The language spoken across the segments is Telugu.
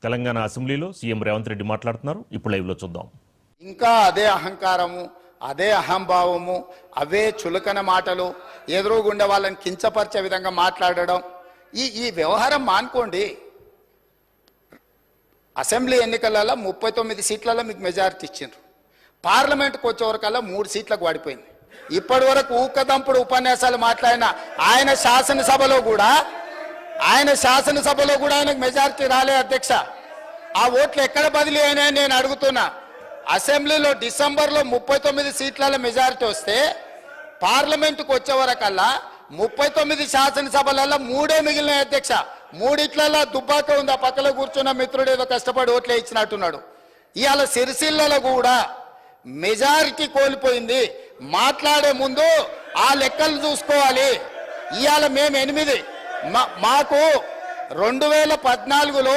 తెలంగాణ అసెంబ్లీలో సీఎం రేవంత్ రెడ్డి మాట్లాడుతున్నారు. ఇప్పుడు లైవ్లో చూద్దాం. ఇంకా అదే అహంకారము, అదే అహంభావము, అవే చులకన మాటలు, ఎదురుగుండే వాళ్ళని కించపరిచే విధంగా మాట్లాడడం, ఈ వ్యవహారం మానుకోండి. అసెంబ్లీ ఎన్నికలలో 39 సీట్లలో మీకు మెజారిటీ ఇచ్చిండ్రు. పార్లమెంట్కి వచ్చేవరకల్లా 3 సీట్లకు పడిపోయింది. ఇప్పటి వరకు ఊకదంపుడు ఉపన్యాసాలు మాట్లాడిన ఆయన శాసనసభలో కూడా ఆయనకు మెజారిటీ రాలే అధ్యక్ష. ఆ ఓట్లు ఎక్కడ బదిలీ అయినాయని నేను అడుగుతున్నా. అసెంబ్లీలో డిసెంబర్లో 39 సీట్ల మెజారిటీ వస్తే పార్లమెంటుకు వచ్చే వరకల్లా 39 శాసనసభలలో 3 మిగిలినాయి అధ్యక్ష. 3 దుబ్బాక ఉంది. ఆ పక్కలో కూర్చున్న మిత్రుడు ఏదో కష్టపడి ఓట్లే ఇచ్చినట్టున్నాడు. ఇవాళ సిరిసిల్లలో కూడా మెజారిటీ కోల్పోయింది. మాట్లాడే ముందు ఆ లెక్కలు చూసుకోవాలి. ఇవాళ మేము 8, మాకు 2014లో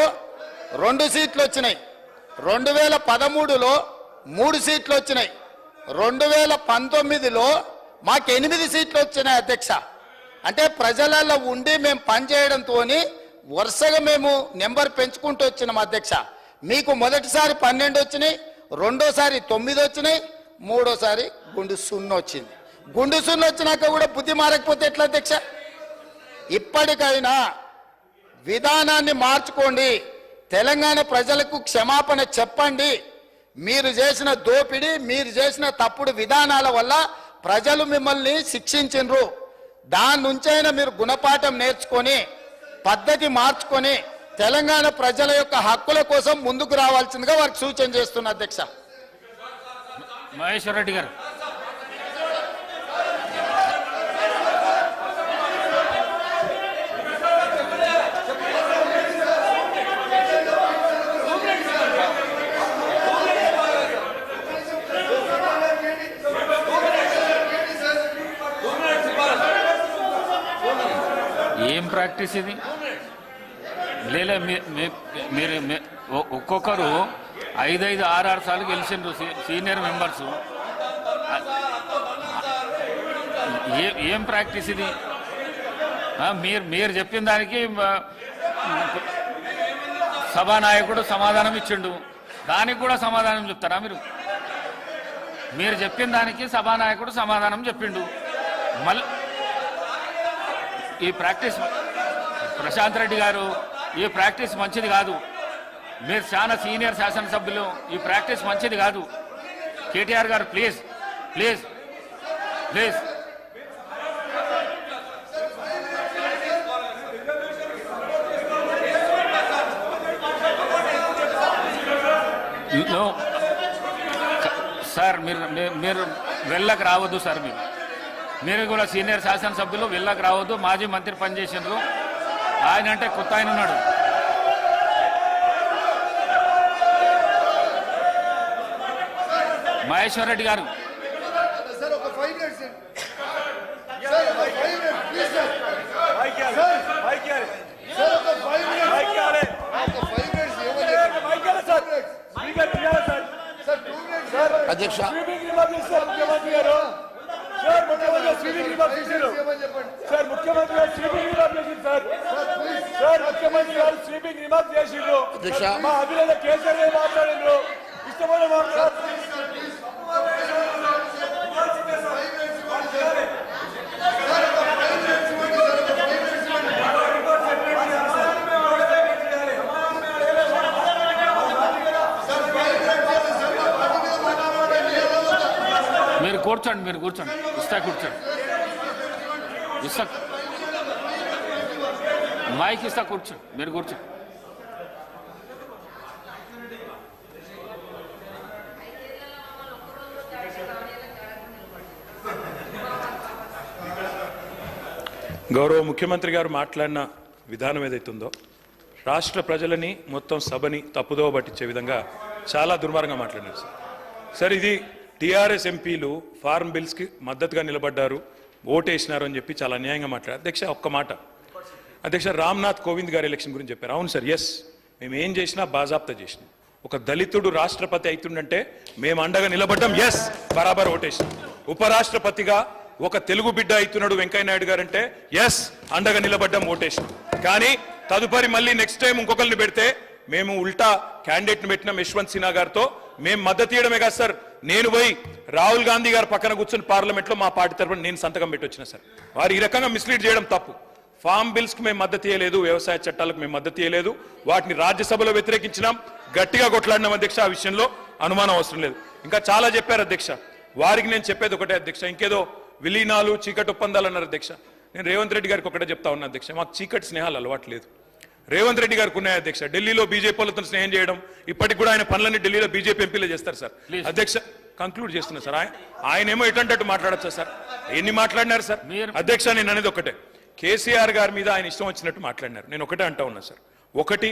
2 సీట్లు వచ్చినాయి, 2013లో 3 సీట్లు వచ్చినాయి, 2019లో మాకు 8 సీట్లు వచ్చినాయి అధ్యక్ష. అంటే ప్రజలలో ఉండి మేము పనిచేయడంతో వరుసగా మేము నెంబర్ పెంచుకుంటూ వచ్చినాం అధ్యక్ష. మీకు మొదటిసారి 12 వచ్చినాయి, రెండోసారి 9 వచ్చినాయి, మూడోసారి గుండు 0 వచ్చింది. గుండు 0 వచ్చినాక కూడా బుద్ధి మారకపోతే ఎట్లా అధ్యక్ష? ఇప్పటికైనా విధానాన్ని మార్చుకోండి. తెలంగాణ ప్రజలకు క్షమాపణ చెప్పండి. మీరు చేసిన దోపిడీ, మీరు చేసిన తప్పుడు విధానాల వల్ల ప్రజలు మిమ్మల్ని శిక్షించిండ్రు. దాని నుంచైనా మీరు గుణపాఠం నేర్చుకొని పద్ధతి మార్చుకొని తెలంగాణ ప్రజల యొక్క హక్కుల కోసం ముందుకు రావాల్సిందిగా వారికి సూచన చేస్తున్న అధ్యక్ష. మహేశ్వర్ రెడ్డి గారు. ఏం ప్రాక్టీస్ ఇది? లేదా మీరు ఒక్కొక్కరు 5, 6 సార్లు గెలిచిండ్రు సీనియర్ మెంబర్స్. ఏం ప్రాక్టీస్ ఇది? మీరు చెప్పిన దానికి సభానాయకుడు సమాధానం ఇచ్చిండు, దానికి కూడా సమాధానం చెప్తారా మీరు? మీరు చెప్పిన దానికి సభానాయకుడు సమాధానం చెప్పిండు. మళ్ళీ ఈ ప్రాక్టీస్ ప్రశాంత్ రెడ్డి గారు, ఈ ప్రాక్టీస్ మంచిది కాదు. మీరు చాలా సీనియర్ శాసనసభ్యులు, ఈ ప్రాక్టీస్ మంచిది కాదు. కేటీఆర్ గారు ప్లీజ్ ప్లీజ్ ప్లీజ్. సార్ మీరు వెళ్ళకు రావద్దు సార్. మీరు కూడా సీనియర్ శాసనసభ్యులు, వెళ్ళకు రావద్దు. మాజీ మంత్రి పనిచేసినారు. ఆయన అంటే కొత్త ఆయన ఉన్నాడు. మహేశ్వర్ రెడ్డి గారు. అధ్యక్ష ముఖ్యమంత్రి గారు స్వీపింగ్ రిమార్క్ చేశారు సార్. ముఖ్యమంత్రి గారు స్వీపింగ్ రిమార్క్ చేసింది సార్. ముఖ్యమంత్రి గారు స్వీపింగ్ రిమార్క్ చేసిండ్రు. మా అభినందన కేసీఆర్ గారు మాట్లాడిండ్రు. ఇష్టమైన మీరు కూర్చోండి. ఇస్తా కూర్చోండి. మైక్ ఇస్తా కూర్చోండి. మీరు కూర్చోండి. గౌరవ ముఖ్యమంత్రి గారు మాట్లాడిన విధానం ఏదైతుందో రాష్ట్ర ప్రజలని మొత్తం సభని తప్పుదోవ పట్టించే విధంగా చాలా దుర్మార్గంగా మాట్లాడారు సార్. ఇది టీఆర్ఎస్ ఎంపీలు ఫార్మ్ బిల్స్కి మద్దతుగా నిలబడ్డారు, ఓటేసినారు అని చెప్పి చాలా అన్యాయంగా మాట్లాడారు. అధ్యక్ష ఒక్క మాట అధ్యక్ష, రామ్నాథ్ కోవింద్ గారి ఎలక్షన్ గురించి చెప్పారు. అవును సార్, ఎస్, మేము ఏం చేసినా బాజాప్తా చేసినాం. ఒక దళితుడు రాష్ట్రపతి అవుతుండంటే మేము అండగా నిలబడ్డాం, ఎస్, బరాబర్ ఓటేసినాం. ఉపరాష్ట్రపతిగా ఒక తెలుగు బిడ్డ అవుతున్నాడు వెంకయ్య నాయుడు గారు అంటే ఎస్, అండగా నిలబడ్డాం, ఓటేసినాం. కానీ తదుపరి మళ్ళీ నెక్స్ట్ టైం ఇంకొకరిని పెడితే మేము ఉల్టా క్యాండిడేట్ని పెట్టినాం యశ్వంత్ సిన్హా గారితో. మేము మద్దతు ఇవ్వడమే కాదు సార్, నేను పోయి రాహుల్ గాంధీ గారు పక్కన కూర్చొని పార్లమెంట్లో మా పార్టీ తరఫున నేను సంతకం పెట్టి వచ్చిన సార్. వారు ఈ రకంగా మిస్లీడ్ చేయడం తప్పు. ఫార్మ్ బిల్స్కి మేము మద్దతు ఇవ్వలేదు, వ్యవసాయ చట్టాలకు మేము మద్దతు ఇవ్వలేదు, వాటిని రాజ్యసభలో వ్యతిరేకించినాం, గట్టిగా కొట్లాడినాం అధ్యక్ష. ఆ విషయంలో అనుమానం అవసరం లేదు. ఇంకా చాలా చెప్పారు అధ్యక్ష. వారికి నేను చెప్పేది ఒకటే అధ్యక్ష, ఇంకేదో విలీనాలు చీకటి ఒప్పందాలు అన్నారు అధ్యక్ష. నేను రేవంత్ రెడ్డి గారికి ఒకటే చెప్తా ఉన్నా అధ్యక్ష, మాకు చీకటి స్నేహాలు అలవాటు లేదు. రేవంత్ రెడ్డి గారికి ఉన్నాయి అధ్యక్ష. ఢిల్లీలో బీజేపీ వాళ్ళతో స్నేహం చేయడం, ఇప్పటికి కూడా ఆయన పనులన్నీ ఢిల్లీలో బీజేపీ ఎంపీలే చేస్తారు సార్. అధ్యక్ష కంక్లూడ్ చేస్తున్నా సార్. ఆయన ఏమో ఎటంటట్టు మాట్లాడచ్చా సార్? ఎన్ని మాట్లాడినారు సార్? అధ్యక్ష నేను అనేది ఒకటే, కేసీఆర్ గారి మీద ఆయన ఇష్టం వచ్చినట్టు మాట్లాడినారు. నేను ఒకటే అంటా ఉన్నా సార్, ఒకటి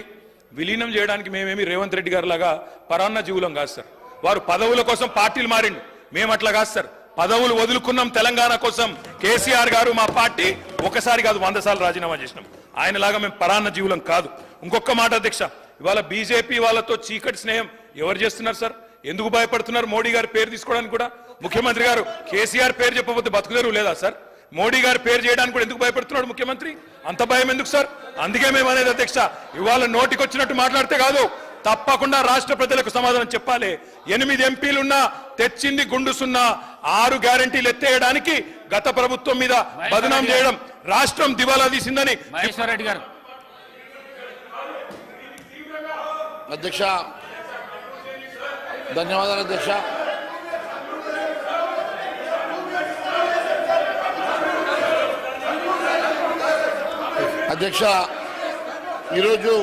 విలీనం చేయడానికి మేమేమి రేవంత్ రెడ్డి గారి లాగా పరాన్న జీవులం కాదు సార్. వారు పదవుల కోసం పార్టీలు మారిండు, మేము అట్లా కాదు సార్. పదవులు వదులుకున్నాం తెలంగాణ కోసం. కేసీఆర్ గారు మా పార్టీ ఒకసారి కాదు 100 సార్లు రాజీనామా చేసినాం. ఆయనలాగా మేము పరాన్న జీవులం కాదు. ఇంకొక మాట అధ్యక్ష, ఇవాళ బీజేపీ వాళ్ళతో చీకటి స్నేహం ఎవరు చేస్తున్నారు సార్? ఎందుకు భయపడుతున్నారు? మోడీ గారి పేరు తీసుకోవడానికి కూడా ముఖ్యమంత్రి గారు కేసీఆర్ పేరు చెప్పకపోతే బతుకుదేరు లేదా సార్? మోడీ గారి పేరు చేయడానికి కూడా ఎందుకు భయపడుతున్నాడు ముఖ్యమంత్రి? అంత భయం ఎందుకు సార్? అందుకే మేము అనేది అధ్యక్ష, ఇవాళ నోటికొచ్చినట్టు మాట్లాడితే కాదు, తప్పకుండా రాష్ట్ర ప్రజలకు సమాధానం చెప్పాలి. 8 ఎంపీలున్నా తెచ్చింది గుండుసున్నా 6 గ్యారంటీలు ఎత్తేయడానికి గత ప్రభుత్వం మీద బదనాం చేయడం, రాష్ట్రం దివాలా తీసిందని. మహేశ్వర్ రెడ్డి గారు. అధ్యక్ష ధన్యవాదాలు అధ్యక్ష. అధ్యక్ష ఈరోజు